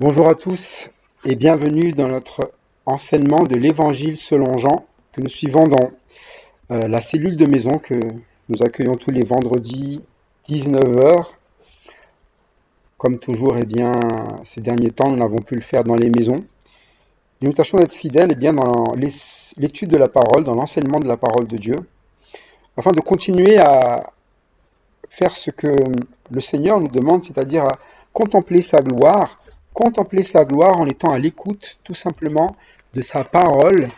Bonjour à tous et bienvenue dans notre enseignement de l'Évangile selon Jean que nous suivons dans la cellule de maison que nous accueillons tous les vendredis 19h. Comme toujours, ces derniers temps, nous n'avons pu le faire dans les maisons. Et nous tâchons d'être fidèles dans l'étude de la parole, dans l'enseignement de la parole de Dieu, afin de continuer à faire ce que le Seigneur nous demande, c'est-à-dire à contempler sa gloire en étant à l'écoute tout simplement de sa parole,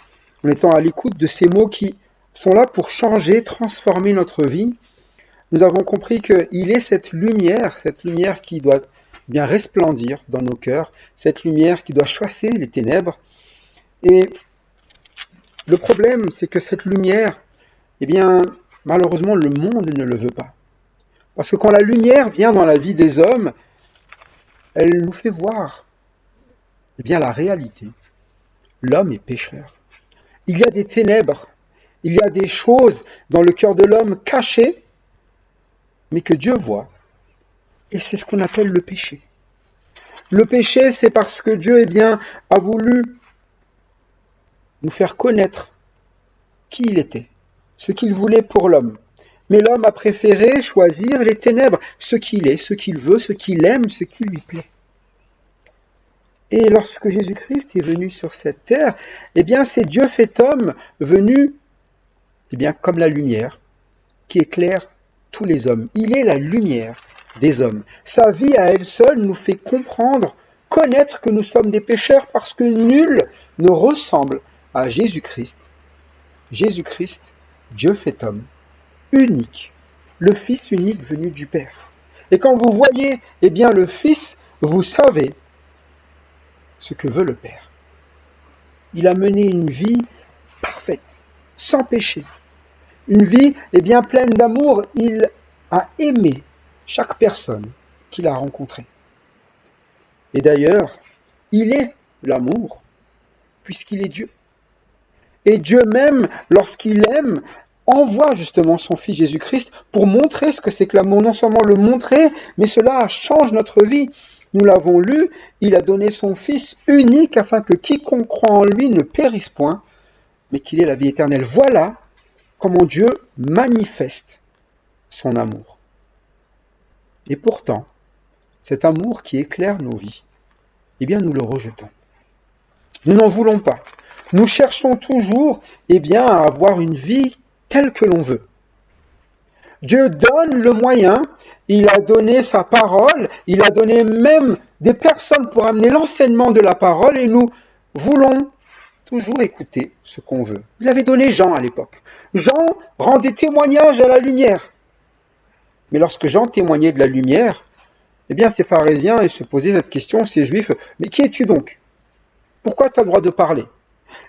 en étant à l'écoute de ces mots qui sont là pour changer, transformer notre vie. Nous avons compris qu'il est cette lumière qui doit bien resplendir dans nos cœurs, cette lumière qui doit chasser les ténèbres. Et le problème, c'est que cette lumière, malheureusement, le monde ne le veut pas. Parce que quand la lumière vient dans la vie des hommes, elle nous fait voir la réalité. L'homme est pécheur. Il y a des ténèbres, il y a des choses dans le cœur de l'homme cachées, mais que Dieu voit. Et c'est ce qu'on appelle le péché. Le péché, c'est parce que Dieu a voulu nous faire connaître qui il était, ce qu'il voulait pour l'homme. Mais l'homme a préféré choisir les ténèbres, ce qu'il est, ce qu'il veut, ce qu'il aime, ce qui lui plaît. Et lorsque Jésus-Christ est venu sur cette terre, c'est Dieu fait homme venu, comme la lumière, qui éclaire tous les hommes. Il est la lumière des hommes. Sa vie à elle seule nous fait comprendre, connaître que nous sommes des pécheurs parce que nul ne ressemble à Jésus-Christ. Jésus-Christ, Dieu fait homme, unique, le Fils unique venu du Père. Et quand vous voyez, le Fils, vous savez ce que veut le Père. Il a mené une vie parfaite, sans péché. Une vie pleine d'amour. Il a aimé chaque personne qu'il a rencontrée. Et d'ailleurs, il est l'amour, puisqu'il est Dieu. Et Dieu même, lorsqu'il aime, envoie justement son Fils Jésus-Christ pour montrer ce que c'est que l'amour. Non seulement le montrer, mais cela change notre vie. Nous l'avons lu, il a donné son Fils unique afin que quiconque croit en lui ne périsse point, mais qu'il ait la vie éternelle. Voilà comment Dieu manifeste son amour. Et pourtant, cet amour qui éclaire nos vies, nous le rejetons. Nous n'en voulons pas. Nous cherchons toujours à avoir une vie telle que l'on veut. Dieu donne le moyen, il a donné sa parole, il a donné même des personnes pour amener l'enseignement de la parole et nous voulons toujours écouter ce qu'on veut. Il avait donné Jean à l'époque. Jean rendait témoignage à la lumière. Mais lorsque Jean témoignait de la lumière, ces pharisiens se posaient cette question, ces juifs, mais qui es-tu donc ? Pourquoi tu as le droit de parler ?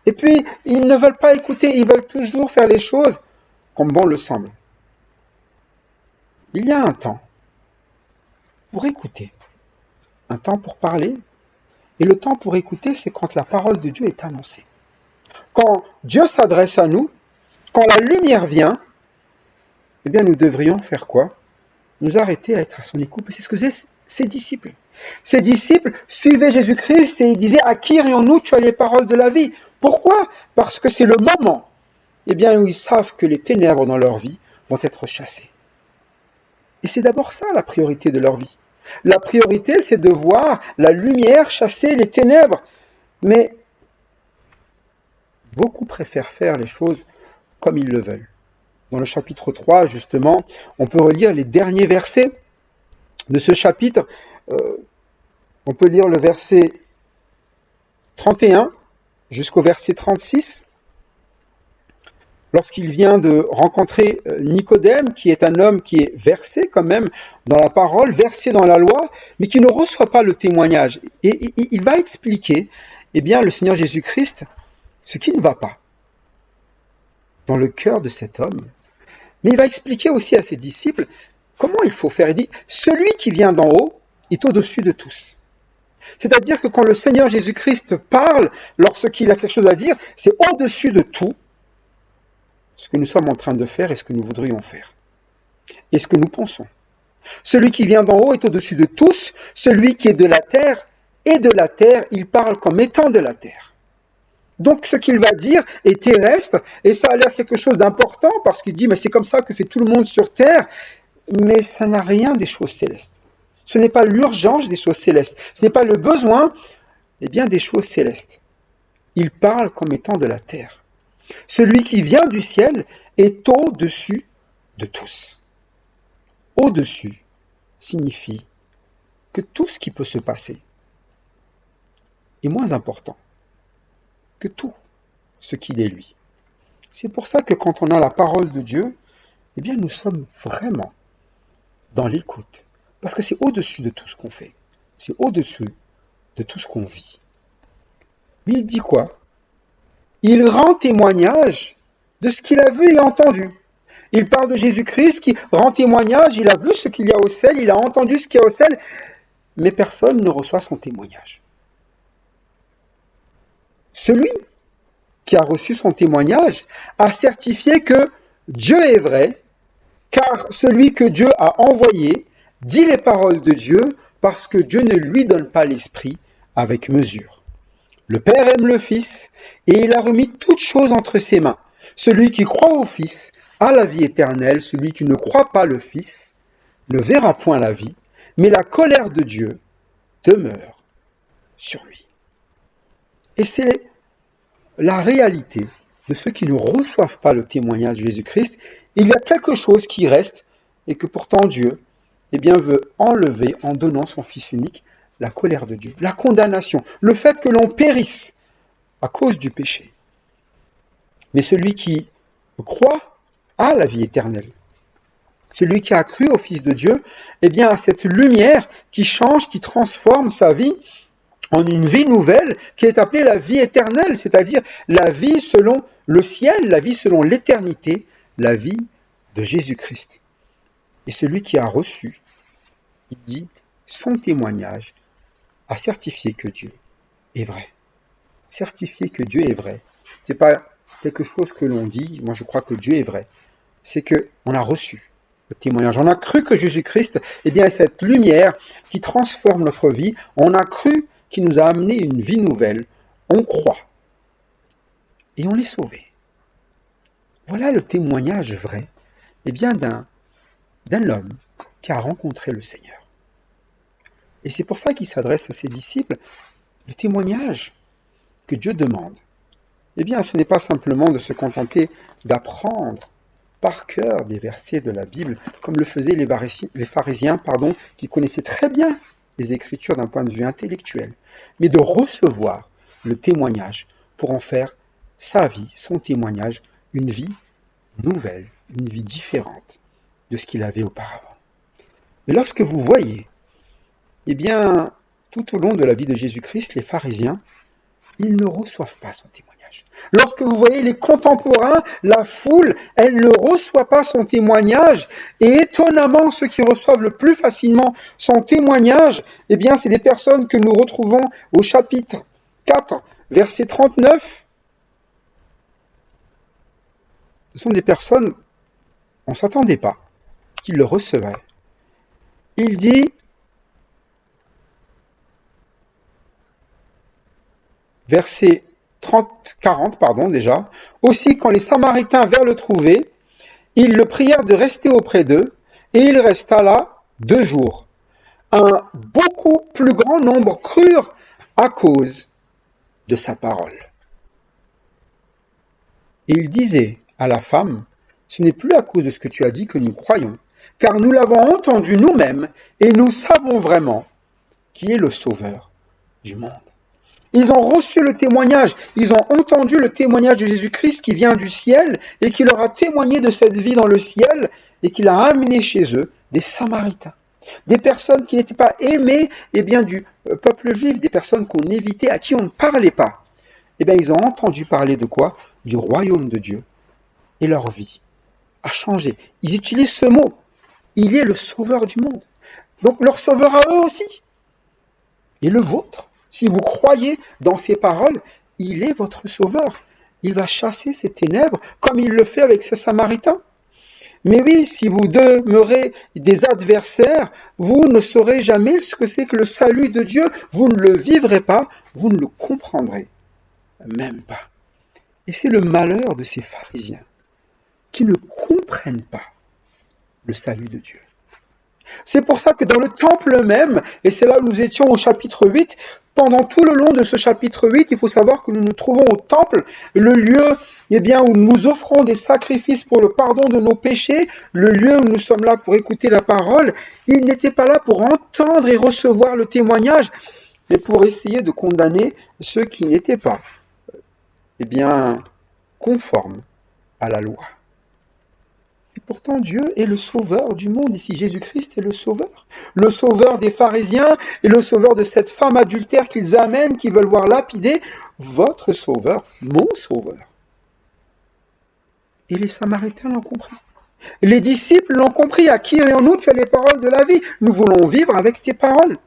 Et puis, ils ne veulent pas écouter, ils veulent toujours faire les choses comme bon le semble. Il y a un temps pour écouter, un temps pour parler, et le temps pour écouter, c'est quand la parole de Dieu est annoncée. Quand Dieu s'adresse à nous, quand la lumière vient, nous devrions faire quoi ? Nous arrêter à être à son écoute. C'est ce que faisaient ses disciples. Ses disciples suivaient Jésus-Christ et ils disaient « À qui irions-nous ? Tu as les paroles de la vie. » Pourquoi ? Parce que c'est le moment où ils savent que les ténèbres dans leur vie vont être chassées. Et c'est d'abord ça la priorité de leur vie. La priorité, c'est de voir la lumière chasser les ténèbres. Mais beaucoup préfèrent faire les choses comme ils le veulent. Dans le chapitre 3, justement, on peut relire les derniers versets de ce chapitre. On peut lire le verset 31 jusqu'au verset 36. Lorsqu'il vient de rencontrer Nicodème, qui est un homme qui est versé quand même dans la parole, versé dans la loi, mais qui ne reçoit pas le témoignage. Et il va expliquer, le Seigneur Jésus-Christ, ce qui ne va pas dans le cœur de cet homme. Mais il va expliquer aussi à ses disciples comment il faut faire. Il dit, celui qui vient d'en haut est au-dessus de tous. C'est-à-dire que quand le Seigneur Jésus-Christ parle, lorsqu'il a quelque chose à dire, c'est au-dessus de tout ce que nous sommes en train de faire et ce que nous voudrions faire. Et ce que nous pensons. Celui qui vient d'en haut est au-dessus de tous, celui qui est de la terre et de la terre, il parle comme étant de la terre. Donc ce qu'il va dire est terrestre, et ça a l'air quelque chose d'important, parce qu'il dit, mais c'est comme ça que fait tout le monde sur terre, mais ça n'a rien des choses célestes. Ce n'est pas l'urgence des choses célestes, ce n'est pas le besoin, bien des choses célestes. Il parle comme étant de la terre. Celui qui vient du ciel est au-dessus de tous. Au-dessus signifie que tout ce qui peut se passer est moins important que tout ce qu'il est lui. C'est pour ça que quand on a la parole de Dieu, bien nous sommes vraiment dans l'écoute. Parce que c'est au-dessus de tout ce qu'on fait. C'est au-dessus de tout ce qu'on vit. Mais il dit quoi? Il rend témoignage de ce qu'il a vu et entendu. Il parle de Jésus-Christ qui rend témoignage, il a vu ce qu'il y a au ciel, il a entendu ce qu'il y a au ciel, mais personne ne reçoit son témoignage. Celui qui a reçu son témoignage a certifié que Dieu est vrai, car celui que Dieu a envoyé dit les paroles de Dieu parce que Dieu ne lui donne pas l'esprit avec mesure. Le Père aime le Fils et il a remis toutes choses entre ses mains. Celui qui croit au Fils a la vie éternelle, celui qui ne croit pas le Fils ne verra point la vie, mais la colère de Dieu demeure sur lui. Et c'est la réalité de ceux qui ne reçoivent pas le témoignage de Jésus-Christ. Il y a quelque chose qui reste et que pourtant Dieu veut enlever en donnant son Fils unique, la colère de Dieu, la condamnation, le fait que l'on périsse à cause du péché. Mais celui qui croit a la vie éternelle. Celui qui a cru au Fils de Dieu, a cette lumière qui change, qui transforme sa vie en une vie nouvelle qui est appelée la vie éternelle, c'est-à-dire la vie selon le ciel, la vie selon l'éternité, la vie de Jésus-Christ. Et celui qui a reçu, il dit, son témoignage a certifié que Dieu est vrai. Certifier que Dieu est vrai. Ce n'est pas quelque chose que l'on dit, moi je crois que Dieu est vrai. C'est qu'on a reçu le témoignage. On a cru que Jésus-Christ est cette lumière qui transforme notre vie. On a cru qu'il nous a amené une vie nouvelle. On croit. Et on est sauvé. Voilà le témoignage vrai d'un homme qui a rencontré le Seigneur. Et c'est pour ça qu'il s'adresse à ses disciples. Le témoignage que Dieu demande, ce n'est pas simplement de se contenter d'apprendre par cœur des versets de la Bible, comme le faisaient les pharisiens, qui connaissaient très bien les Écritures d'un point de vue intellectuel, mais de recevoir le témoignage pour en faire sa vie, son témoignage, une vie nouvelle, une vie différente de ce qu'il avait auparavant. Mais lorsque vous voyez, tout au long de la vie de Jésus-Christ, les pharisiens, ils ne reçoivent pas son témoignage. Lorsque vous voyez les contemporains, la foule, elle ne reçoit pas son témoignage. Et étonnamment, ceux qui reçoivent le plus facilement son témoignage, c'est des personnes que nous retrouvons au chapitre 4, verset 39. Ce sont des personnes, on ne s'attendait pas qu'ils le recevaient. Il dit, verset 40, déjà. Aussi, quand les Samaritains vinrent le trouver, ils le prièrent de rester auprès d'eux, et il resta là 2 jours. Un beaucoup plus grand nombre crurent à cause de sa parole. Et il disait à la femme, ce n'est plus à cause de ce que tu as dit que nous croyons, car nous l'avons entendu nous-mêmes, et nous savons vraiment qui est le Sauveur du monde. Ils ont reçu le témoignage, ils ont entendu le témoignage de Jésus-Christ qui vient du ciel et qui leur a témoigné de cette vie dans le ciel et qui l'a amené chez eux des Samaritains, des personnes qui n'étaient pas aimées du peuple juif, des personnes qu'on évitait, à qui on ne parlait pas. Ils ont entendu parler de quoi? Du royaume de Dieu. Et leur vie a changé. Ils utilisent ce mot. Il est le sauveur du monde. Donc leur sauveur à eux aussi. Et le vôtre. Si vous croyez dans ces paroles, il est votre sauveur. Il va chasser ces ténèbres comme il le fait avec ces Samaritains. Mais oui, si vous demeurez des adversaires, vous ne saurez jamais ce que c'est que le salut de Dieu. Vous ne le vivrez pas, vous ne le comprendrez même pas. Et c'est le malheur de ces pharisiens qui ne comprennent pas le salut de Dieu. C'est pour ça que dans le temple même, et c'est là où nous étions au chapitre 8, pendant tout le long de ce chapitre 8, il faut savoir que nous nous trouvons au temple, le lieu où nous offrons des sacrifices pour le pardon de nos péchés, le lieu où nous sommes là pour écouter la parole. Ils n'étaient pas là pour entendre et recevoir le témoignage, mais pour essayer de condamner ceux qui n'étaient pas conformes à la loi. Et pourtant, Dieu est le sauveur du monde ici. Jésus-Christ est le sauveur des pharisiens et le sauveur de cette femme adultère qu'ils amènent, qui veulent voir lapider. Votre sauveur, mon sauveur. Et les Samaritains l'ont compris. Les disciples l'ont compris. À qui ayons-nous? Tu as les paroles de la vie. Nous voulons vivre avec tes paroles.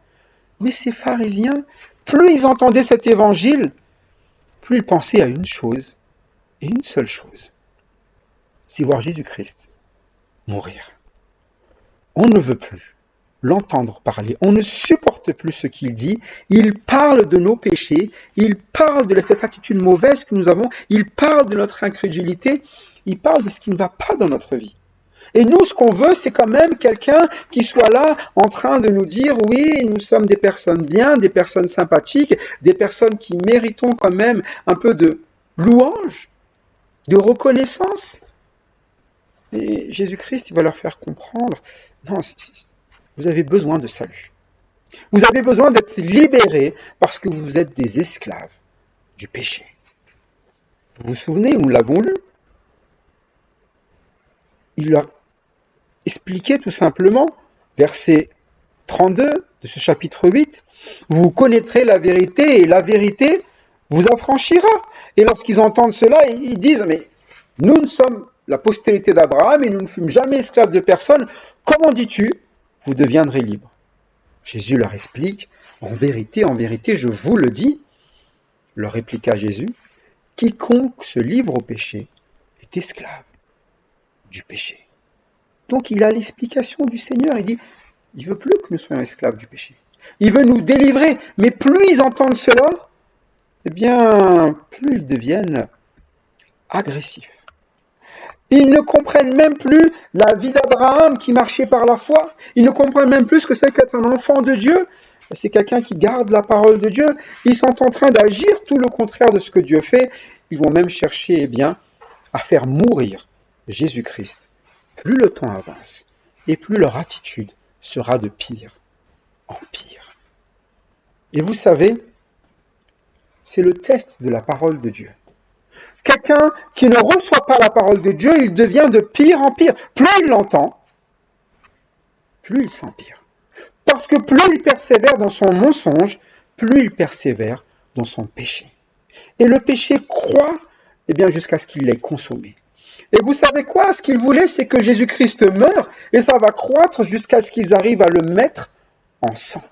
Mais ces pharisiens, plus ils entendaient cet évangile, plus ils pensaient à une chose, et une seule chose. C'est voir Jésus-Christ mourir. On ne veut plus l'entendre parler. On ne supporte plus ce qu'il dit. Il parle de nos péchés. Il parle de cette attitude mauvaise que nous avons. Il parle de notre incrédulité. Il parle de ce qui ne va pas dans notre vie. Et nous, ce qu'on veut, c'est quand même quelqu'un qui soit là en train de nous dire, oui, nous sommes des personnes bien, des personnes sympathiques, des personnes qui méritons quand même un peu de louange, de reconnaissance. Et Jésus-Christ, il va leur faire comprendre, non, vous avez besoin de salut. Vous avez besoin d'être libérés parce que vous êtes des esclaves du péché. Vous vous souvenez, nous l'avons lu. Il leur expliquait tout simplement, verset 32 de ce chapitre 8, vous connaîtrez la vérité et la vérité vous affranchira. Et lorsqu'ils entendent cela, ils disent, mais nous sommes la postérité d'Abraham et nous ne fûmes jamais esclaves de personne. Comment dis-tu, vous deviendrez libres? Jésus leur explique, en vérité, je vous le dis, leur répliqua Jésus, quiconque se livre au péché est esclave du péché. Donc il a l'explication du Seigneur, il dit, il veut plus que nous soyons esclaves du péché. Il veut nous délivrer, mais plus ils entendent cela, plus ils deviennent agressifs. Ils ne comprennent même plus la vie d'Abraham qui marchait par la foi. Ils ne comprennent même plus ce que c'est qu'être un enfant de Dieu. C'est quelqu'un qui garde la parole de Dieu. Ils sont en train d'agir tout le contraire de ce que Dieu fait. Ils vont même chercher à faire mourir Jésus-Christ. Plus le temps avance et plus leur attitude sera de pire en pire. Et vous savez, c'est le test de la parole de Dieu. Quelqu'un qui ne reçoit pas la parole de Dieu, il devient de pire en pire. Plus il l'entend, plus il s'empire. Parce que plus il persévère dans son mensonge, plus il persévère dans son péché. Et le péché croît jusqu'à ce qu'il l'ait consommé. Et vous savez quoi? Ce qu'ils voulaient, c'est que Jésus-Christ meure, et ça va croître jusqu'à ce qu'ils arrivent à le mettre en sang.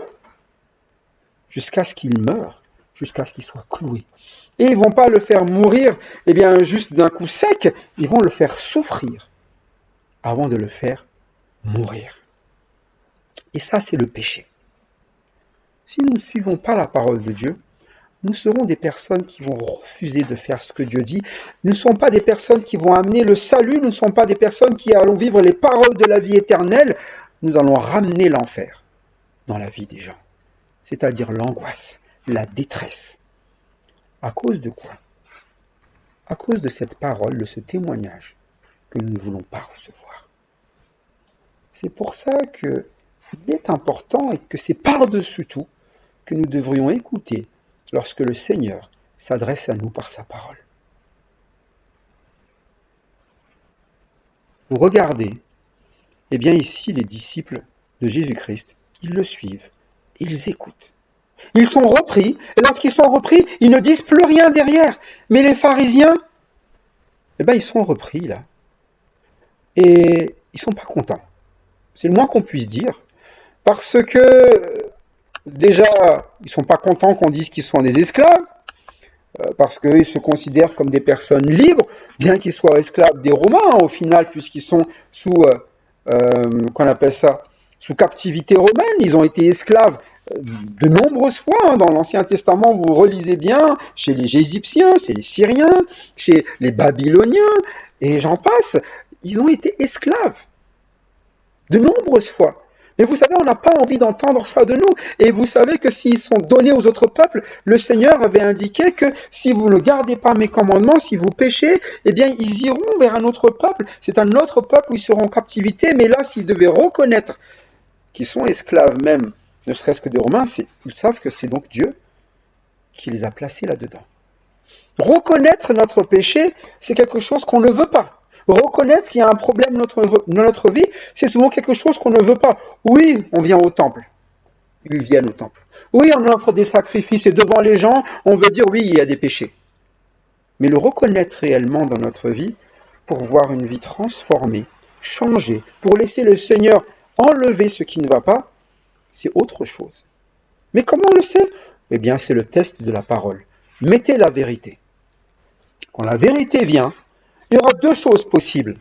Jusqu'à ce qu'il meure, jusqu'à ce qu'il soit cloué. Et ils ne vont pas le faire mourir juste d'un coup sec, ils vont le faire souffrir avant de le faire mourir. Et ça, c'est le péché. Si nous ne suivons pas la parole de Dieu, nous serons des personnes qui vont refuser de faire ce que Dieu dit. Nous ne sommes pas des personnes qui vont amener le salut, nous ne sommes pas des personnes qui allons vivre les paroles de la vie éternelle. Nous allons ramener l'enfer dans la vie des gens, c'est-à-dire l'angoisse, la détresse. À cause de quoi? À cause de cette parole, de ce témoignage que nous ne voulons pas recevoir. C'est pour ça qu'il est important et que c'est par-dessus tout que nous devrions écouter lorsque le Seigneur s'adresse à nous par sa parole. Vous regardez, ici les disciples de Jésus-Christ, ils le suivent, ils écoutent. Ils sont repris, et lorsqu'ils sont repris, ils ne disent plus rien derrière. Mais les pharisiens, ils sont repris là. Et ils ne sont pas contents. C'est le moins qu'on puisse dire. Parce que, déjà, ils ne sont pas contents qu'on dise qu'ils sont des esclaves. parce qu'ils se considèrent comme des personnes libres, bien qu'ils soient esclaves des Romains, au final, puisqu'ils sont sous, qu'on appelle ça, sous captivité romaine. Ils ont été esclaves de nombreuses fois, hein. Dans l'Ancien Testament, vous relisez bien, chez les Égyptiens, chez les Syriens, chez les Babyloniens, et j'en passe. Ils ont été esclaves de nombreuses fois. Mais vous savez, on n'a pas envie d'entendre ça de nous. Et vous savez que s'ils sont donnés aux autres peuples, le Seigneur avait indiqué que si vous ne gardez pas mes commandements, si vous péchez, eh bien, ils iront vers un autre peuple. C'est un autre peuple où ils seront en captivité. Mais là, s'ils devaient reconnaître qu'ils sont esclaves même, ne serait-ce que des Romains, ils savent que c'est donc Dieu qui les a placés là-dedans. Reconnaître notre péché, c'est quelque chose qu'on ne veut pas. Reconnaître qu'il y a un problème dans notre vie, c'est souvent quelque chose qu'on ne veut pas. Oui, on vient au temple. Ils viennent au temple. Oui, on offre des sacrifices et devant les gens, on veut dire oui, il y a des péchés. Mais le reconnaître réellement dans notre vie, pour voir une vie transformée, changée, pour laisser le Seigneur enlever ce qui ne va pas, c'est autre chose. Mais comment on le sait? Eh bien, c'est le test de la parole. Mettez la vérité. Quand la vérité vient, il y aura deux choses possibles.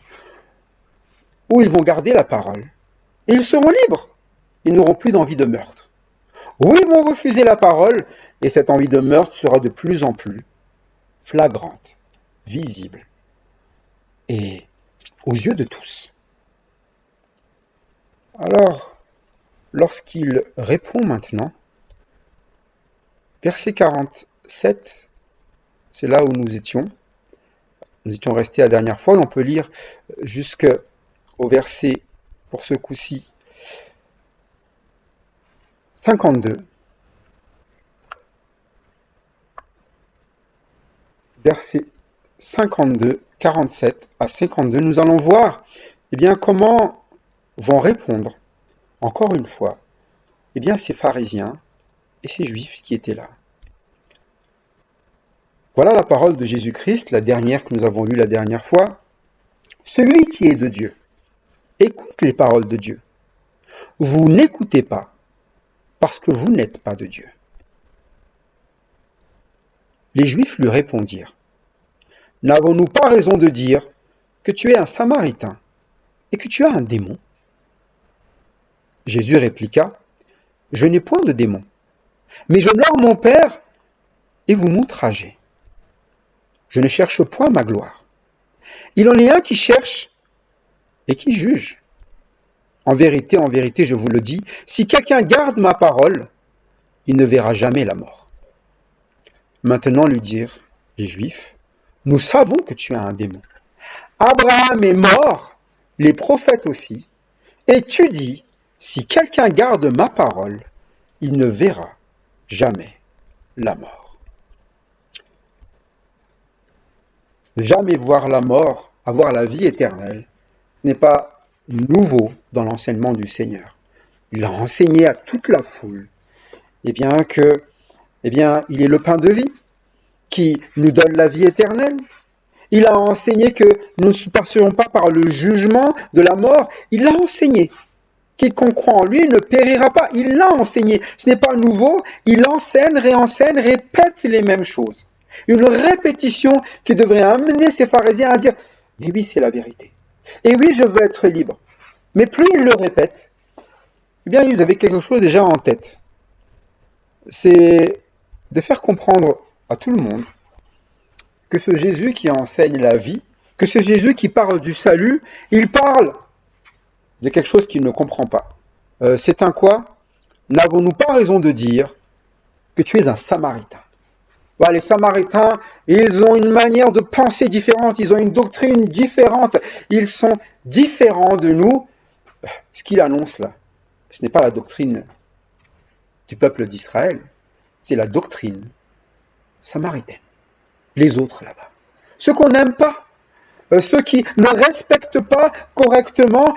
Ou ils vont garder la parole, et ils seront libres. Ils n'auront plus d'envie de meurtre. Ou ils vont refuser la parole, et cette envie de meurtre sera de plus en plus flagrante, visible, et aux yeux de tous. Alors, lorsqu'il répond maintenant, verset 47, c'est là où nous étions. Nous étions restés la dernière fois, et on peut lire jusqu'au verset, pour ce coup-ci, 52. Versets 52, 47 à 52, nous allons voir comment vont répondre, encore une fois, ces pharisiens et ces juifs qui étaient là. Voilà la parole de Jésus-Christ, la dernière que nous avons lue la dernière fois. Celui qui est de Dieu, écoute les paroles de Dieu. Vous n'écoutez pas, parce que vous n'êtes pas de Dieu. Les Juifs lui répondirent, n'avons-nous pas raison de dire que tu es un Samaritain et que tu as un démon? Jésus répliqua, je n'ai point de démon, mais j'honore mon Père et vous m'outragez. Je ne cherche point ma gloire. Il en est un qui cherche et qui juge. En vérité, je vous le dis, si quelqu'un garde ma parole, il ne verra jamais la mort. Maintenant lui dirent les Juifs, nous savons que tu as un démon. Abraham est mort, les prophètes aussi, et tu dis, si quelqu'un garde ma parole, il ne verra jamais la mort. Jamais voir la mort, avoir la vie éternelle, n'est pas nouveau dans l'enseignement du Seigneur. Il a enseigné à toute la foule, il est le pain de vie qui nous donne la vie éternelle. Il a enseigné que nous ne passerons pas par le jugement de la mort. Il l'a enseigné. Quiconque croit en lui ne périra pas. Il l'a enseigné. Ce n'est pas nouveau. Il enseigne, réenseigne, répète les mêmes choses. Une répétition qui devrait amener ces pharisiens à dire « Mais oui, c'est la vérité. Et oui, je veux être libre. » Mais plus ils le répètent, ils avaient quelque chose déjà en tête. C'est de faire comprendre à tout le monde que ce Jésus qui enseigne la vie, que ce Jésus qui parle du salut, il parle de quelque chose qu'il ne comprend pas. C'est un quoi? N'avons-nous pas raison de dire que tu es un Samaritain? Les Samaritains, ils ont une manière de penser différente, ils ont une doctrine différente, ils sont différents de nous. Ce qu'il annonce là, ce n'est pas la doctrine du peuple d'Israël, c'est la doctrine samaritaine. Les autres là-bas. Ceux qu'on n'aime pas, ceux qui ne respectent pas correctement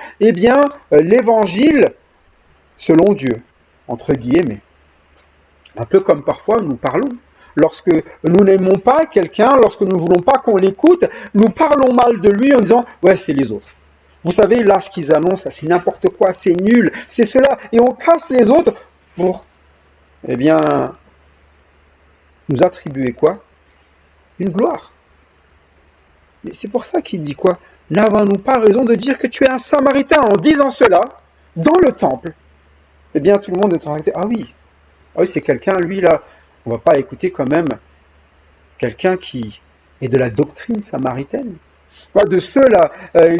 l'évangile selon Dieu, entre guillemets. Un peu comme parfois nous parlons. Lorsque nous n'aimons pas quelqu'un, lorsque nous ne voulons pas qu'on l'écoute, nous parlons mal de lui en disant « ouais, c'est les autres ». Vous savez, là, ce qu'ils annoncent, c'est n'importe quoi, c'est nul, c'est cela. Et on casse les autres pour, nous attribuer quoi? une gloire. Mais c'est pour ça qu'il dit quoi? N'avons-nous pas raison de dire que tu es un Samaritain? En disant cela, dans le temple, eh bien tout le monde est en train de dire, ah oui, c'est quelqu'un, lui là, on va pas écouter quand même quelqu'un qui est de la doctrine samaritaine. De ceux-là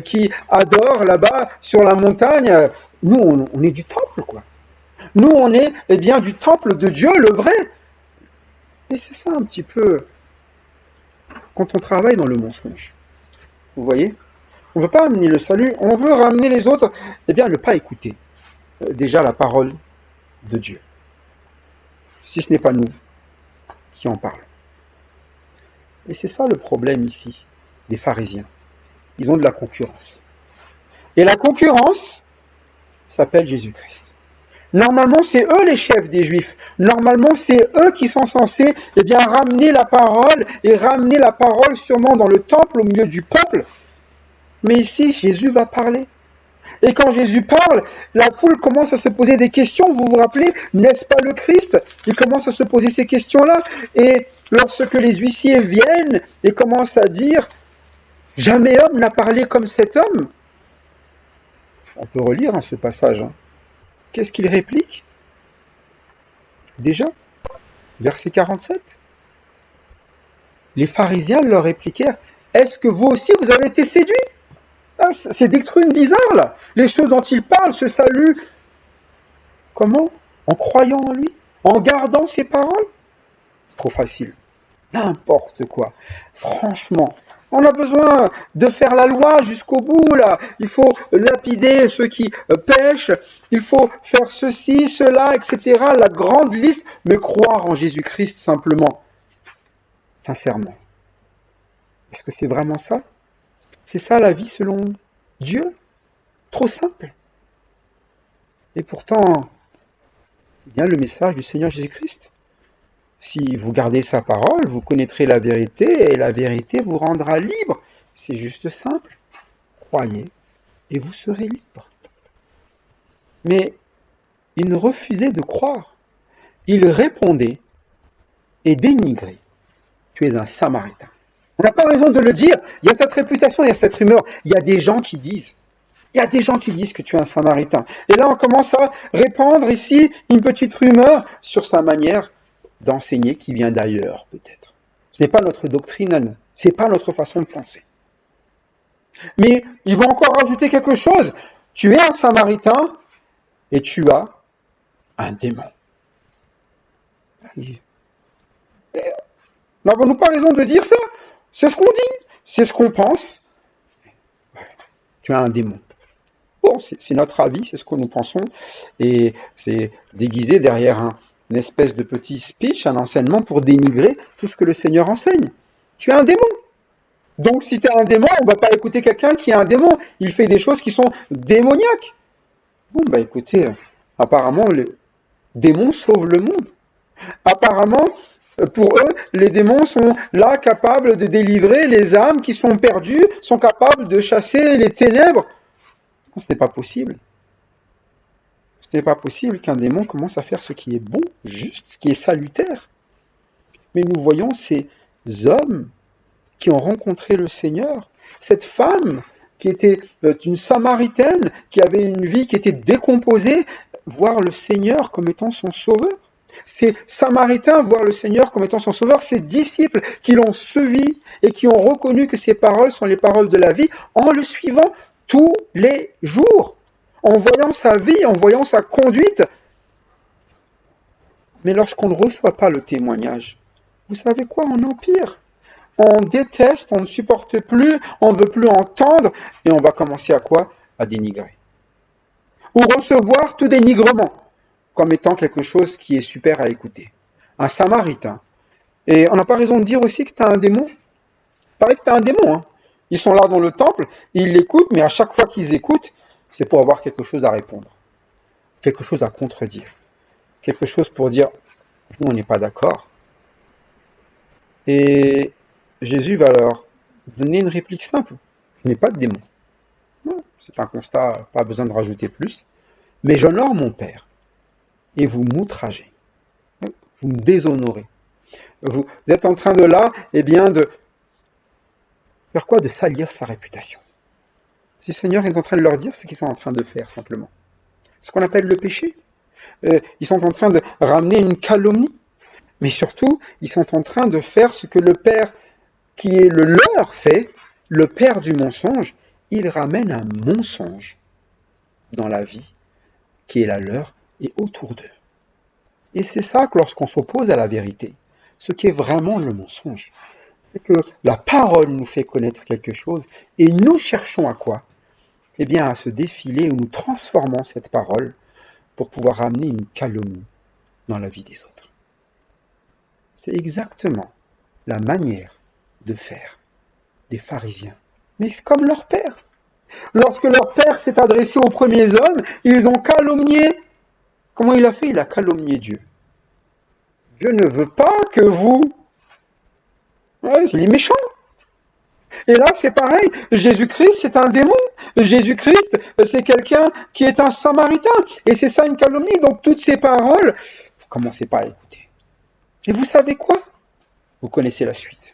qui adorent là-bas sur la montagne, nous on est du temple, quoi. Nous on est bien du temple de Dieu, le vrai. Et c'est ça un petit peu quand on travaille dans le mensonge. Vous voyez? On ne veut pas amener le salut, on veut ramener les autres, à ne pas écouter déjà la parole de Dieu. Si ce n'est pas nous qui en parlons. Et c'est ça le problème ici des pharisiens. Ils ont de la concurrence. Et la concurrence s'appelle Jésus-Christ. Normalement, c'est eux les chefs des Juifs. Normalement, c'est eux qui sont censés ramener la parole et ramener la parole sûrement dans le temple au milieu du peuple. Mais ici, Jésus va parler. Et quand Jésus parle, la foule commence à se poser des questions. Vous vous rappelez, n'est-ce pas le Christ? Il commence à se poser ces questions-là. Et lorsque les huissiers viennent et commencent à dire « Jamais homme n'a parlé comme cet homme », on peut relire ce passage. Qu'est-ce qu'il réplique? Déjà, verset 47. Les pharisiens leur répliquèrent « Est-ce que vous aussi vous avez été séduits ?» C'est des doctrines bizarres là. Les choses dont il parle, ce salut, comment? En croyant en lui, en gardant ses paroles. C'est trop facile. N'importe quoi. Franchement, on a besoin de faire la loi jusqu'au bout là. Il faut lapider ceux qui pêchent. Il faut faire ceci, cela, etc. La grande liste, mais croire en Jésus-Christ simplement. Sincèrement. Est-ce que c'est vraiment ça? C'est ça la vie selon Dieu? Trop simple. Et pourtant, c'est bien le message du Seigneur Jésus-Christ. Si vous gardez sa parole, vous connaîtrez la vérité et la vérité vous rendra libre. C'est juste simple. Croyez et vous serez libre. Mais il refusait de croire. Il répondait et dénigrait. Tu es un Samaritain. On n'a pas raison de le dire. Il y a cette réputation, il y a cette rumeur. Il y a des gens qui disent. Il y a des gens qui disent que tu es un Samaritain. Et là, on commence à répandre ici une petite rumeur sur sa manière d'enseigner qui vient d'ailleurs, peut-être. Ce n'est pas notre doctrine à nous. Ce n'est pas notre façon de penser. Mais ils vont encore rajouter quelque chose. Tu es un Samaritain et tu as un démon. N'avons-nous pas raison de dire ça? C'est ce qu'on dit, c'est ce qu'on pense. Tu as un démon. Bon, c'est notre avis, c'est ce que nous pensons. Et c'est déguisé derrière une espèce de petit speech, un enseignement pour dénigrer tout ce que le Seigneur enseigne. Tu es un démon. Donc si tu es un démon, on ne va pas écouter quelqu'un qui est un démon. Il fait des choses qui sont démoniaques. Bon, écoutez, apparemment, le démon sauve le monde. Apparemment, pour eux, les démons sont là capables de délivrer les âmes qui sont perdues, sont capables de chasser les ténèbres. Ce n'est pas possible. Ce n'est pas possible qu'un démon commence à faire ce qui est bon, juste, ce qui est salutaire. Mais nous voyons ces hommes qui ont rencontré le Seigneur, cette femme qui était une Samaritaine, qui avait une vie qui était décomposée, voir le Seigneur comme étant son sauveur. Ces Samaritains voir le Seigneur comme étant son sauveur, ces disciples qui l'ont suivi et qui ont reconnu que ses paroles sont les paroles de la vie en le suivant tous les jours, en voyant sa vie, en voyant sa conduite. Mais lorsqu'on ne reçoit pas le témoignage, vous savez quoi, on empire. On déteste, on ne supporte plus, on ne veut plus entendre, et on va commencer à quoi? À dénigrer. Ou recevoir tout dénigrement, comme étant quelque chose qui est super à écouter. Un Samaritain. Et on n'a pas raison de dire aussi que tu as un démon. Il paraît que tu as un démon. Ils sont là dans le temple, ils l'écoutent, mais à chaque fois qu'ils écoutent, c'est pour avoir quelque chose à répondre. Quelque chose à contredire. Quelque chose pour dire, nous on n'est pas d'accord. Et Jésus va leur donner une réplique simple. Je n'ai pas de démon. Non, c'est un constat, pas besoin de rajouter plus. Mais j'honore mon Père. Et vous m'outragez. Vous me déshonorez. Vous êtes en train de là, eh bien, de faire quoi? De salir sa réputation. Si le Seigneur est en train de leur dire ce qu'ils sont en train de faire, simplement. Ce qu'on appelle le péché. Ils sont en train de ramener une calomnie. Mais surtout, ils sont en train de faire ce que le Père qui est le leur fait, le Père du mensonge, il ramène un mensonge dans la vie qui est la leur et autour d'eux. Et c'est ça que lorsqu'on s'oppose à la vérité, ce qui est vraiment le mensonge, c'est que la parole nous fait connaître quelque chose et nous cherchons à quoi? Eh bien à se défiler où nous transformons cette parole pour pouvoir amener une calomnie dans la vie des autres. C'est exactement la manière de faire des pharisiens. Mais c'est comme leur père. Lorsque leur père s'est adressé aux premiers hommes, ils ont calomnié. Comment il a fait? Il a calomnié Dieu. Dieu ne veut pas que vous... Ouais, il est méchant. Et là, c'est pareil. Jésus-Christ, c'est un démon. Jésus-Christ, c'est quelqu'un qui est un samaritain. Et c'est ça une calomnie. Donc, toutes ces paroles, vous commencez pas à écouter. Et vous savez quoi? Vous connaissez la suite.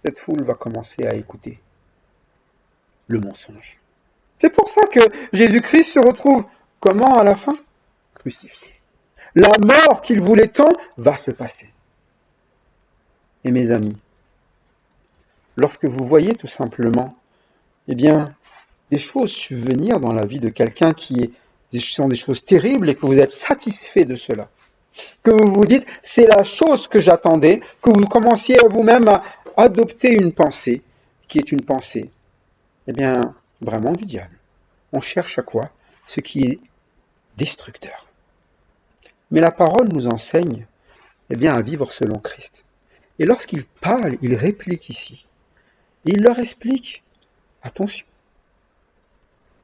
Cette foule va commencer à écouter le mensonge. C'est pour ça que Jésus-Christ se retrouve comment à la fin? Crucifié. La mort qu'il voulait tant va se passer. Et mes amis, lorsque vous voyez tout simplement, eh bien, des choses subvenir dans la vie de quelqu'un sont des choses terribles et que vous êtes satisfait de cela, que vous vous dites, c'est la chose que j'attendais, que vous commenciez à vous-même à adopter une pensée qui est une pensée, eh bien, vraiment du diable. On cherche à quoi? Ce qui est destructeur. Mais la parole nous enseigne, eh bien, à vivre selon Christ. Et lorsqu'il parle, il réplique ici. Et il leur explique, attention,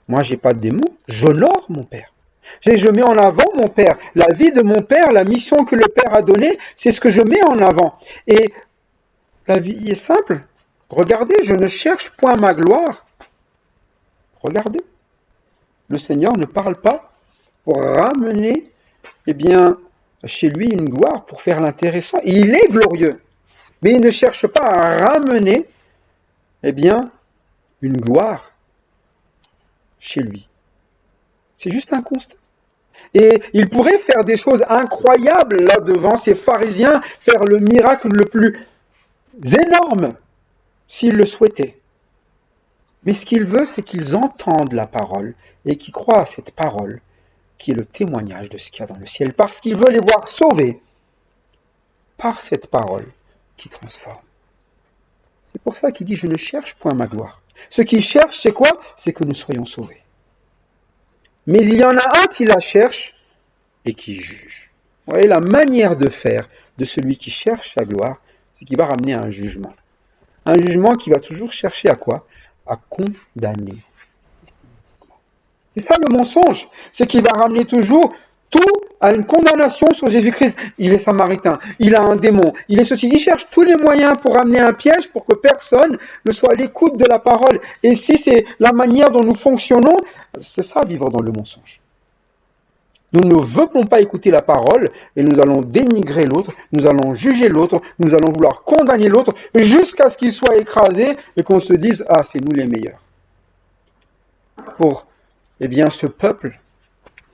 moi j'ai pas de démon, j'honore mon Père. Je mets en avant mon Père. La vie de mon Père, la mission que le Père a donnée, c'est ce que je mets en avant. Et la vie est simple. Regardez, je ne cherche point ma gloire. Regardez. Le Seigneur ne parle pas pour ramener, eh bien, chez lui une gloire, pour faire l'intéressant. Il est glorieux. Mais il ne cherche pas à ramener, eh bien, une gloire chez lui. C'est juste un constat. Et il pourrait faire des choses incroyables là devant ces pharisiens, faire le miracle le plus énorme s'il le souhaitait. Mais ce qu'il veut, c'est qu'ils entendent la parole et qu'ils croient à cette parole qui est le témoignage de ce qu'il y a dans le ciel, parce qu'il veut les voir sauvés par cette parole qui transforme. C'est pour ça qu'il dit, je ne cherche point ma gloire. Ce qu'il cherche, c'est quoi? C'est que nous soyons sauvés. Mais il y en a un qui la cherche et qui juge. Vous voyez, la manière de faire de celui qui cherche la gloire, c'est qu'il va ramener un jugement. Un jugement qui va toujours chercher à quoi? À condamner. C'est ça le mensonge, c'est qu'il va ramener toujours tout à une condamnation sur Jésus-Christ. Il est samaritain, il a un démon, il est ceci. Il cherche tous les moyens pour ramener un piège pour que personne ne soit à l'écoute de la parole. Et si c'est la manière dont nous fonctionnons, c'est ça vivre dans le mensonge. Nous ne voulons pas écouter la parole et nous allons dénigrer l'autre, nous allons juger l'autre, nous allons vouloir condamner l'autre jusqu'à ce qu'il soit écrasé et qu'on se dise « Ah, c'est nous les meilleurs ». Pour ce peuple,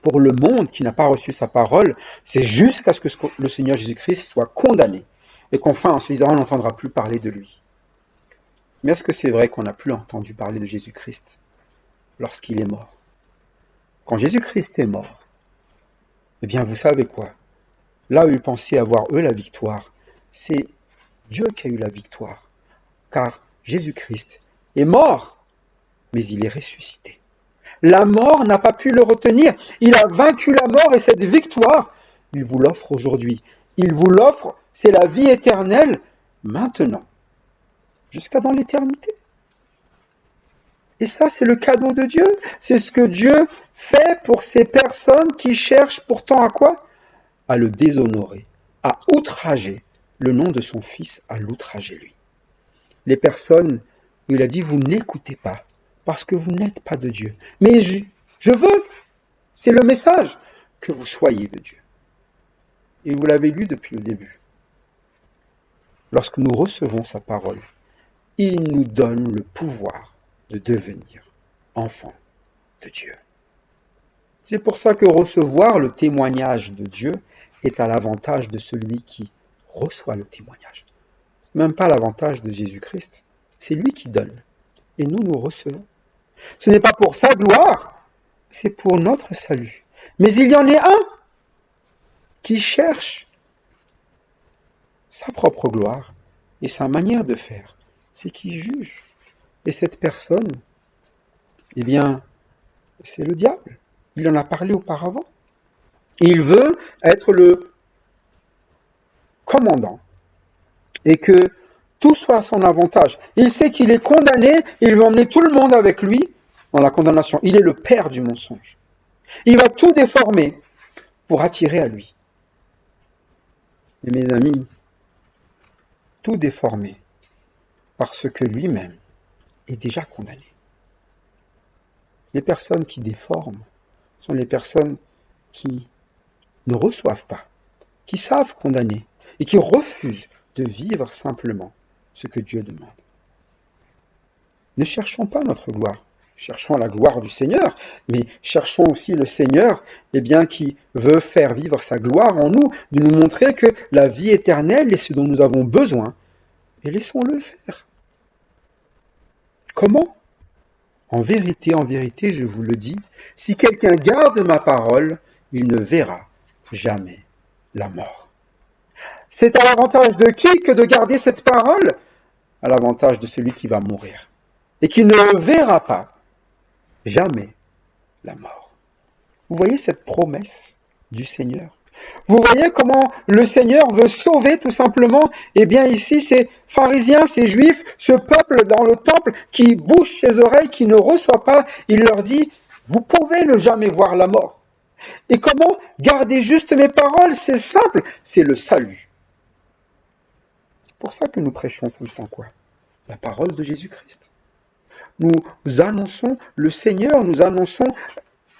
pour le monde qui n'a pas reçu sa parole, c'est jusqu'à ce que le Seigneur Jésus-Christ soit condamné et qu'enfin, en se disant, on n'entendra plus parler de lui. Mais est-ce que c'est vrai qu'on n'a plus entendu parler de Jésus-Christ lorsqu'il est mort? Quand Jésus-Christ est mort, eh bien, vous savez quoi? Là où ils pensaient avoir, eux, la victoire, c'est Dieu qui a eu la victoire. Car Jésus-Christ est mort, mais il est ressuscité. La mort n'a pas pu le retenir. Il a vaincu la mort et cette victoire, il vous l'offre aujourd'hui. Il vous l'offre, c'est la vie éternelle, maintenant, jusqu'à dans l'éternité. Et ça, c'est le cadeau de Dieu. C'est ce que Dieu fait pour ces personnes qui cherchent pourtant à quoi? À le déshonorer, à outrager le nom de son Fils, à l'outrager lui. Les personnes où il a dit, vous n'écoutez pas, parce que vous n'êtes pas de Dieu. Mais je veux, c'est le message, que vous soyez de Dieu. Et vous l'avez lu depuis le début. lorsque nous recevons sa parole, il nous donne le pouvoir de devenir enfants de Dieu. C'est pour ça que recevoir le témoignage de Dieu est à l'avantage de celui qui reçoit le témoignage. Même pas l'avantage de Jésus-Christ. C'est lui qui donne. Et nous recevons. Ce n'est pas pour sa gloire, c'est pour notre salut. Mais il y en a un qui cherche sa propre gloire et sa manière de faire. C'est qui juge. Et cette personne, eh bien, c'est le diable. Il en a parlé auparavant. Il veut être le commandant et que tout soit à son avantage. Il sait qu'il est condamné, il veut emmener tout le monde avec lui dans la condamnation. Il est le père du mensonge. Il va tout déformer pour attirer à lui. Et mes amis, tout déformer parce que lui-même est déjà condamné. Les personnes qui déforment sont les personnes qui ne reçoivent pas, qui savent condamner et qui refusent de vivre simplement ce que Dieu demande. Ne cherchons pas notre gloire, cherchons la gloire du Seigneur, mais cherchons aussi le Seigneur qui veut faire vivre sa gloire en nous, de nous montrer que la vie éternelle est ce dont nous avons besoin, et laissons-le faire. Comment ? En vérité, je vous le dis, si quelqu'un garde ma parole, il ne verra jamais la mort. C'est à l'avantage de qui que de garder cette parole ? À l'avantage de celui qui va mourir et qui ne verra pas jamais la mort. Vous voyez cette promesse du Seigneur ? Vous voyez comment le Seigneur veut sauver tout simplement ? Eh bien ici, ces pharisiens, ces juifs, ce peuple dans le temple qui bouche ses oreilles, qui ne reçoit pas, il leur dit, vous pouvez ne jamais voir la mort. Et comment garder juste mes paroles ? C'est simple, c'est le salut. C'est pour ça que nous prêchons tout le temps quoi ? La parole de Jésus-Christ. Nous annonçons le Seigneur, nous annonçons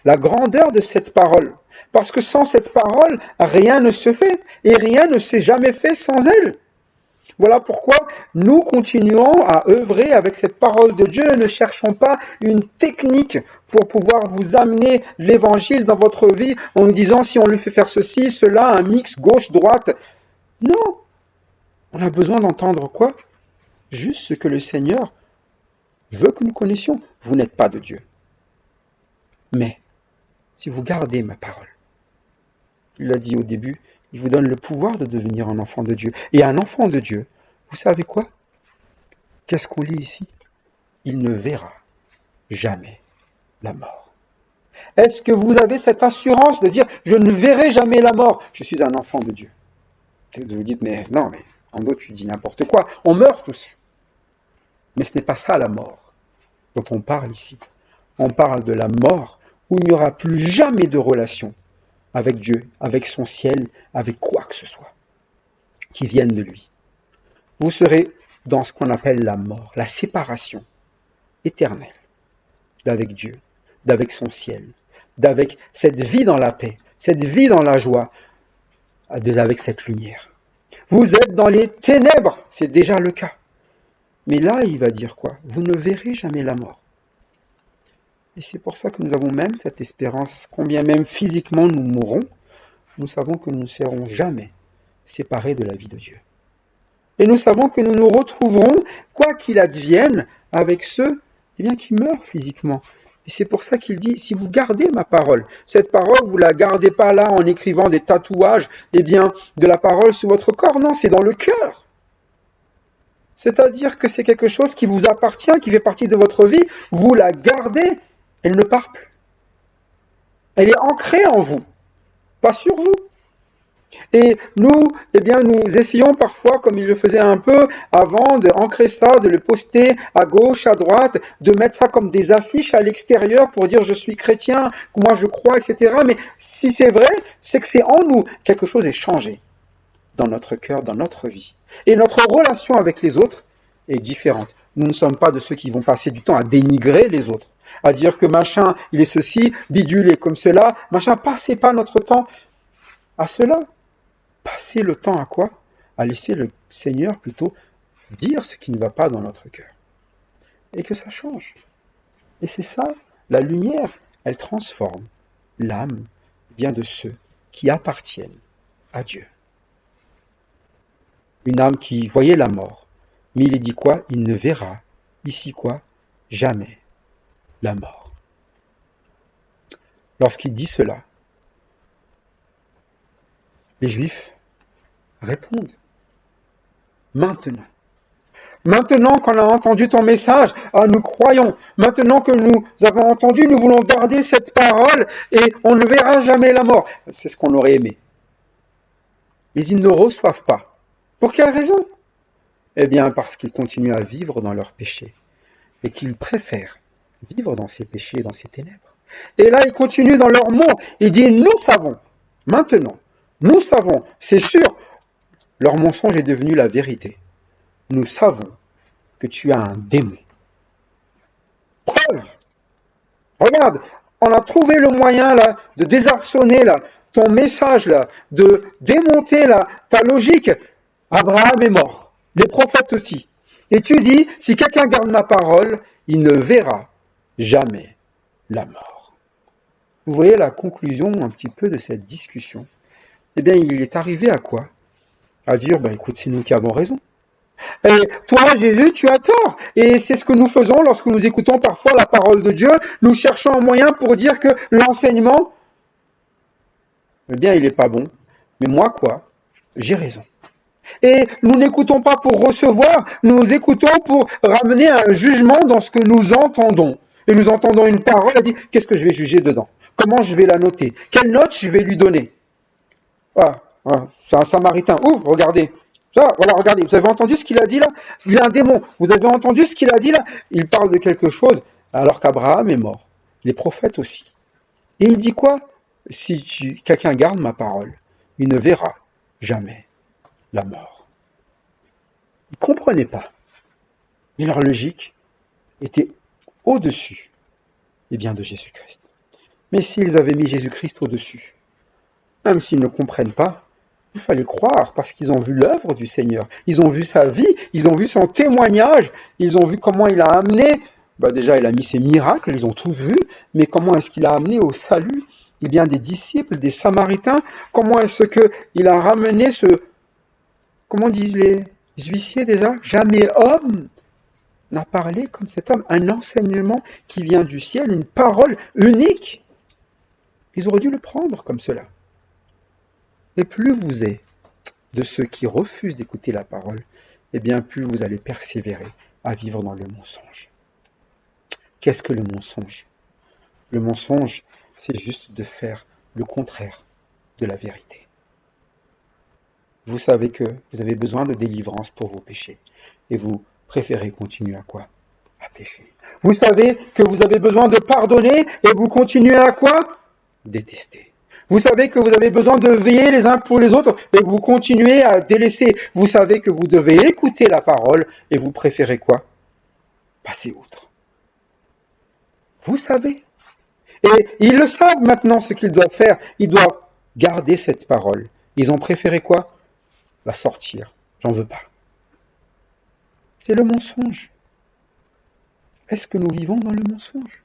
la grandeur de cette parole. Parce que sans cette parole, rien ne se fait. Et rien ne s'est jamais fait sans elle. Voilà pourquoi nous continuons à œuvrer avec cette parole de Dieu. Ne cherchons pas une technique pour pouvoir vous amener l'évangile dans votre vie en nous disant si on lui fait faire ceci, cela, un mix gauche-droite. Non. On a besoin d'entendre quoi ? Juste ce que le Seigneur veut que nous connaissions. Vous n'êtes pas de Dieu. Mais si vous gardez ma parole, il l'a dit au début, il vous donne le pouvoir de devenir un enfant de Dieu. Et un enfant de Dieu, vous savez quoi ? Qu'est-ce qu'on lit ici ? Il ne verra jamais la mort. Est-ce que vous avez cette assurance de dire « Je ne verrai jamais la mort, je suis un enfant de Dieu ». Vous vous dites « Mais non, mais en d'autres tu dis n'importe quoi, on meurt tous ». Mais ce n'est pas ça la mort dont on parle ici. On parle de la mort où il n'y aura plus jamais de relation avec Dieu, avec son ciel, avec quoi que ce soit qui vienne de lui. Vous serez dans ce qu'on appelle la mort, la séparation éternelle d'avec Dieu, d'avec son ciel, d'avec cette vie dans la paix, cette vie dans la joie, avec cette lumière. Vous êtes dans les ténèbres, c'est déjà le cas. Mais là, il va dire quoi ? Vous ne verrez jamais la mort. Et c'est pour ça que nous avons même cette espérance, combien même physiquement nous mourrons, nous savons que nous ne serons jamais séparés de la vie de Dieu. Et nous savons que nous nous retrouverons, quoi qu'il advienne, avec ceux qui meurent physiquement. Et c'est pour ça qu'il dit, si vous gardez ma parole, cette parole, vous ne la gardez pas là en écrivant des tatouages, de la parole sur votre corps, non, c'est dans le cœur. C'est-à-dire que c'est quelque chose qui vous appartient, qui fait partie de votre vie, vous la gardez, elle ne part plus. Elle est ancrée en vous, pas sur vous. Et nous, nous essayons parfois, comme il le faisait un peu avant, d'ancrer ça, de le poster à gauche, à droite, de mettre ça comme des affiches à l'extérieur pour dire je suis chrétien, que moi je crois, etc. Mais si c'est vrai, c'est que c'est en nous, quelque chose est changé dans notre cœur, dans notre vie. Et notre relation avec les autres est différente. Nous ne sommes pas de ceux qui vont passer du temps à dénigrer les autres, à dire que machin, il est ceci, bidule est comme cela, machin, passez pas notre temps à cela. Passez le temps à quoi ? à laisser le Seigneur plutôt dire ce qui ne va pas dans notre cœur. Et que ça change. Et c'est ça, la lumière, elle transforme l'âme bien de ceux qui appartiennent à Dieu. Une âme qui voyait la mort, mais il est dit quoi? Il ne verra ici quoi? Jamais la mort. Lorsqu'il dit cela, les Juifs répondent. Maintenant qu'on a entendu ton message, nous croyons. Maintenant que nous avons entendu, nous voulons garder cette parole et on ne verra jamais la mort. C'est ce qu'on aurait aimé. Mais ils ne reçoivent pas. Pour quelle raison? Eh bien, parce qu'ils continuent à vivre dans leurs péchés et qu'ils préfèrent vivre dans ces péchés et dans ces ténèbres. Et là, ils continuent dans leur mot. Ils disent, nous savons, maintenant, nous savons, c'est sûr, leur mensonge est devenu la vérité. Nous savons que tu as un démon. Preuve! Regarde, on a trouvé le moyen là de désarçonner là ton message là, de démonter là ta logique. Abraham est mort, les prophètes aussi. Et tu dis, si quelqu'un garde ma parole, il ne verra jamais la mort. Vous voyez la conclusion un petit peu de cette discussion. Eh bien, il est arrivé à quoi? À dire, écoute, c'est nous qui avons raison. Et toi, Jésus, tu as tort. Et c'est ce que nous faisons lorsque nous écoutons parfois la parole de Dieu. Nous cherchons un moyen pour dire que l'enseignement, eh bien, il n'est pas bon. Mais moi, quoi? J'ai raison. Et nous n'écoutons pas pour recevoir, nous écoutons pour ramener un jugement dans ce que nous entendons. Et nous entendons une parole, elle dit, qu'est-ce que je vais juger dedans? Comment je vais la noter? Quelle note je vais lui donner? Voilà, c'est un Samaritain. Oh, regardez. Ça, voilà, regardez, vous avez entendu ce qu'il a dit là? Il y a un démon. Vous avez entendu ce qu'il a dit là? Il parle de quelque chose alors qu'Abraham est mort. Les prophètes aussi. Et il dit quoi? Si quelqu'un garde ma parole, il ne verra jamais la mort. Ils ne comprenaient pas. Mais leur logique était au-dessus de Jésus-Christ. Mais s'ils avaient mis Jésus-Christ au-dessus, même s'ils ne comprennent pas, il fallait croire parce qu'ils ont vu l'œuvre du Seigneur. Ils ont vu sa vie, ils ont vu son témoignage, ils ont vu comment il a amené, déjà il a mis ses miracles, ils ont tous vu, mais comment est-ce qu'il a amené au salut des disciples, des Samaritains, comment est-ce qu'il a ramené comment disent les huissiers déjà, jamais homme n'a parlé comme cet homme, un enseignement qui vient du ciel, une parole unique. Ils auraient dû le prendre comme cela. Et plus vous êtes de ceux qui refusent d'écouter la parole, plus vous allez persévérer à vivre dans le mensonge. Qu'est-ce que le mensonge? Le mensonge, c'est juste de faire le contraire de la vérité. Vous savez que vous avez besoin de délivrance pour vos péchés. Et vous préférez continuer à quoi? À pécher. Vous savez que vous avez besoin de pardonner et vous continuez à quoi? Détester. Vous savez que vous avez besoin de veiller les uns pour les autres et vous continuez à délaisser. Vous savez que vous devez écouter la parole et vous préférez quoi? Passer outre. Vous savez. Et ils le savent maintenant ce qu'ils doivent faire. Ils doivent garder cette parole. Ils ont préféré quoi? La sortir. J'en veux pas. C'est le mensonge. Est-ce que nous vivons dans le mensonge?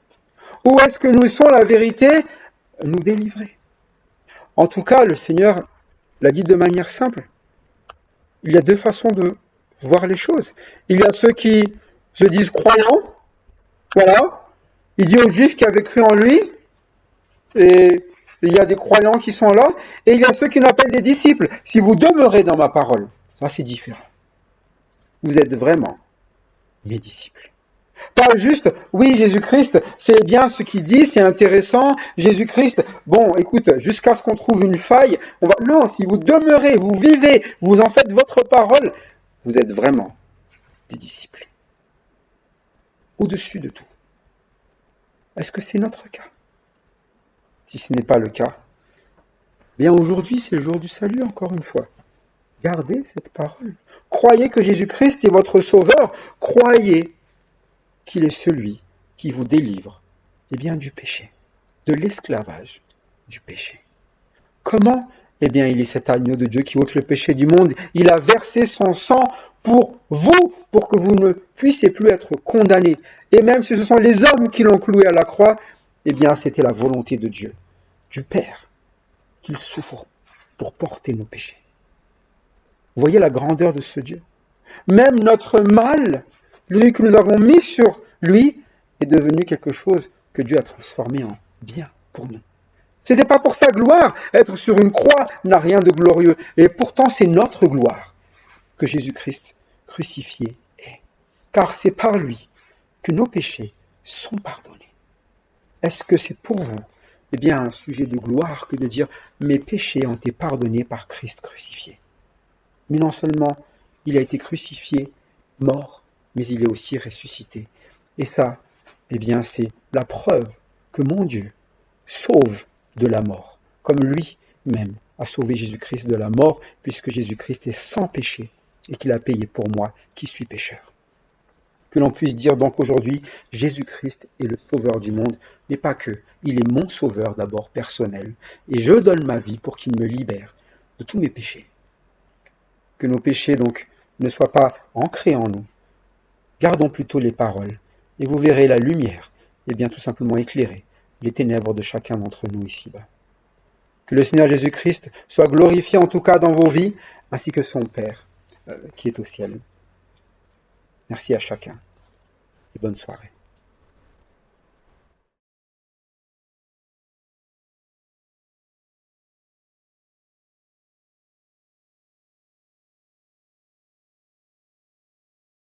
Ou est-ce que nous laissons la vérité nous délivrer? En tout cas, le Seigneur l'a dit de manière simple. Il y a deux façons de voir les choses. Il y a ceux qui se disent croyants. Voilà. Il dit aux Juifs qui avaient cru en lui. Et il y a des croyants qui sont là. Et il y a ceux qui l'appellent des disciples. Si vous demeurez dans ma parole, ça c'est différent. Vous êtes vraiment mes disciples. Pas juste, oui, Jésus-Christ, c'est bien ce qu'il dit, c'est intéressant, Jésus-Christ, bon, écoute, jusqu'à ce qu'on trouve une faille, non, si vous demeurez, vous vivez, vous en faites votre parole, vous êtes vraiment des disciples. Au-dessus de tout. Est-ce que c'est notre cas? Si ce n'est pas le cas, bien aujourd'hui, c'est le jour du salut, encore une fois. Gardez cette parole. Croyez que Jésus-Christ est votre sauveur. Croyez qu'il est celui qui vous délivre du péché, de l'esclavage du péché. Comment Eh bien, il est cet agneau de Dieu qui ôte le péché du monde. Il a versé son sang pour vous, pour que vous ne puissiez plus être condamnés. Et même si ce sont les hommes qui l'ont cloué à la croix, eh bien, c'était la volonté de Dieu, du Père, qu'il souffre pour porter nos péchés. Vous voyez la grandeur de ce Dieu. Même notre mal, lui que nous avons mis sur lui, est devenu quelque chose que Dieu a transformé en bien pour nous. Ce n'était pas pour sa gloire. Être sur une croix n'a rien de glorieux. Et pourtant, c'est notre gloire que Jésus-Christ crucifié est. Car c'est par lui que nos péchés sont pardonnés. Est-ce que c'est pour vous, eh bien, un sujet de gloire que de dire « Mes péchés ont été pardonnés par Christ crucifié ». Mais non seulement il a été crucifié, mort, mais il est aussi ressuscité. Et ça, eh bien, c'est la preuve que mon Dieu sauve de la mort, comme lui-même a sauvé Jésus-Christ de la mort, puisque Jésus-Christ est sans péché et qu'il a payé pour moi qui suis pécheur. Que l'on puisse dire donc aujourd'hui, Jésus-Christ est le sauveur du monde, mais pas que, il est mon sauveur d'abord personnel, et je donne ma vie pour qu'il me libère de tous mes péchés. Que nos péchés donc ne soient pas ancrés en nous. Gardons plutôt les paroles, et vous verrez la lumière, et bien tout simplement éclairer les ténèbres de chacun d'entre nous ici-bas. Que le Seigneur Jésus-Christ soit glorifié en tout cas dans vos vies, ainsi que son Père qui est au ciel. Merci à chacun, et bonne soirée.